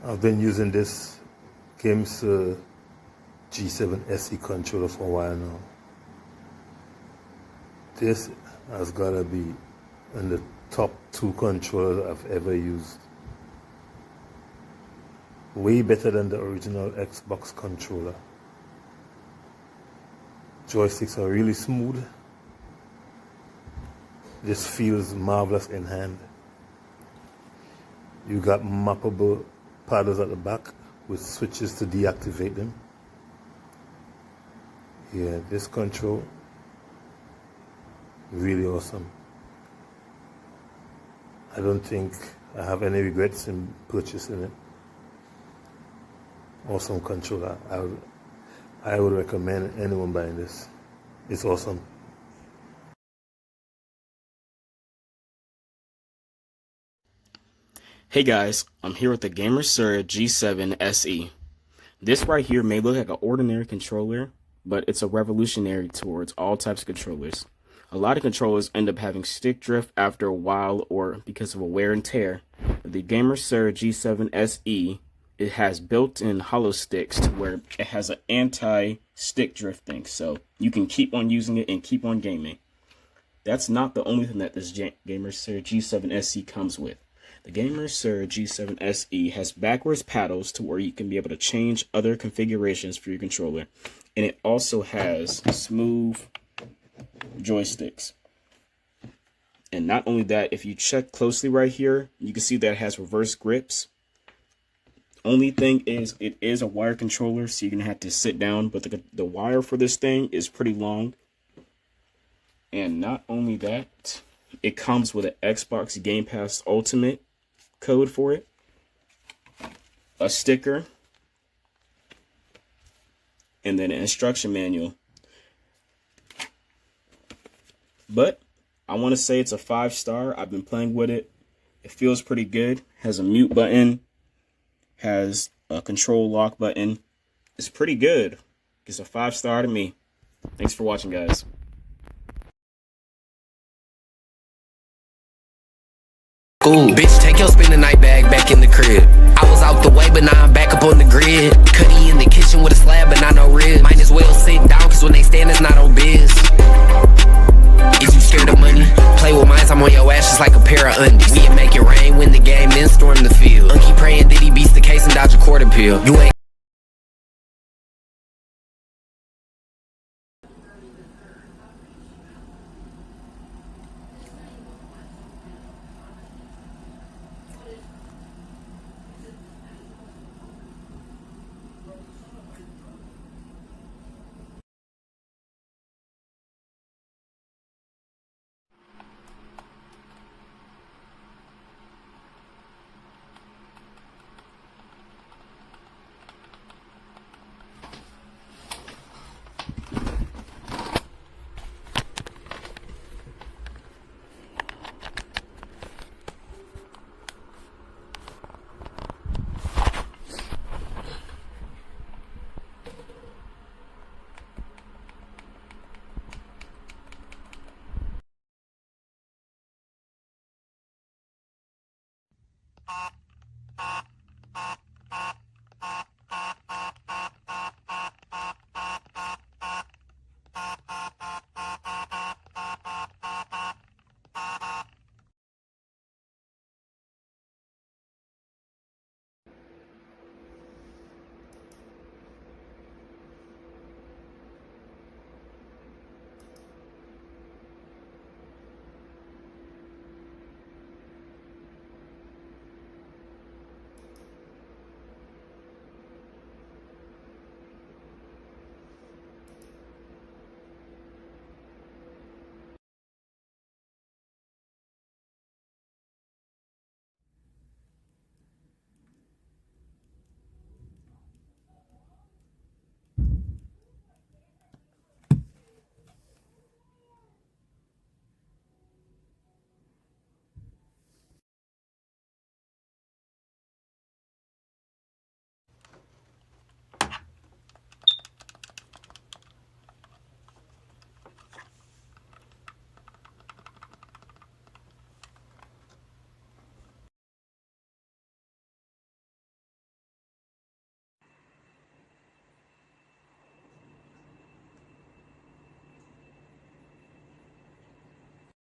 I've been using this GameSir G7 SE controller for a while now. This has got to be in the top 2 controllers I've ever used. Way better than the original Xbox controller. Joysticks are really smooth. This feels marvelous in hand. You got mappable paddles at the back with switches to deactivate them. Yeah, this control, really awesome. I don't think I have any regrets in purchasing it. Awesome controller. I would recommend anyone buying this. It's awesome. Hey guys, I'm here with the GamerSir G7 SE. This right here may look like an ordinary controller, but it's a revolutionary towards all types of controllers. A lot of controllers end up having stick drift after a while or because of a wear and tear. The GamerSir G7 SE, it has built-in hollow sticks to where it has an anti-stick drift thing, so you can keep on using it and keep on gaming. That's not the only thing that this GamerSir G7 SE comes with. The GamerSir G7 SE has backwards paddles to where you can be able to change other configurations for your controller. And it also has smooth joysticks. And not only that, if you check closely right here, you can see that it has reverse grips. Only thing is, it is a wire controller, so you're going to have to sit down. But the wire for this thing is pretty long. And not only that, it comes with an Xbox Gamepad Ultimate code for it, a sticker, and then an instruction manual. But I want to say it's a 5-star. I've been playing with it. It feels pretty good. Has a mute button, has a control lock button. It's pretty good. It's a 5-star to me. Thanks for watching, guys. Ooh, bitch, take your spend the night bag back in the crib. I was out the way, but now I'm back up on the grid. Cuddy in the kitchen with a slab, but not no rib. Might as well sit down, cause when they stand, it's not on biz. Is you scared of money? Play with mines, I'm on your ass just like a pair of undies. We can make it rain, win the game, then storm the field. Unky praying, did he beats the case and dodge a court appeal? You ain't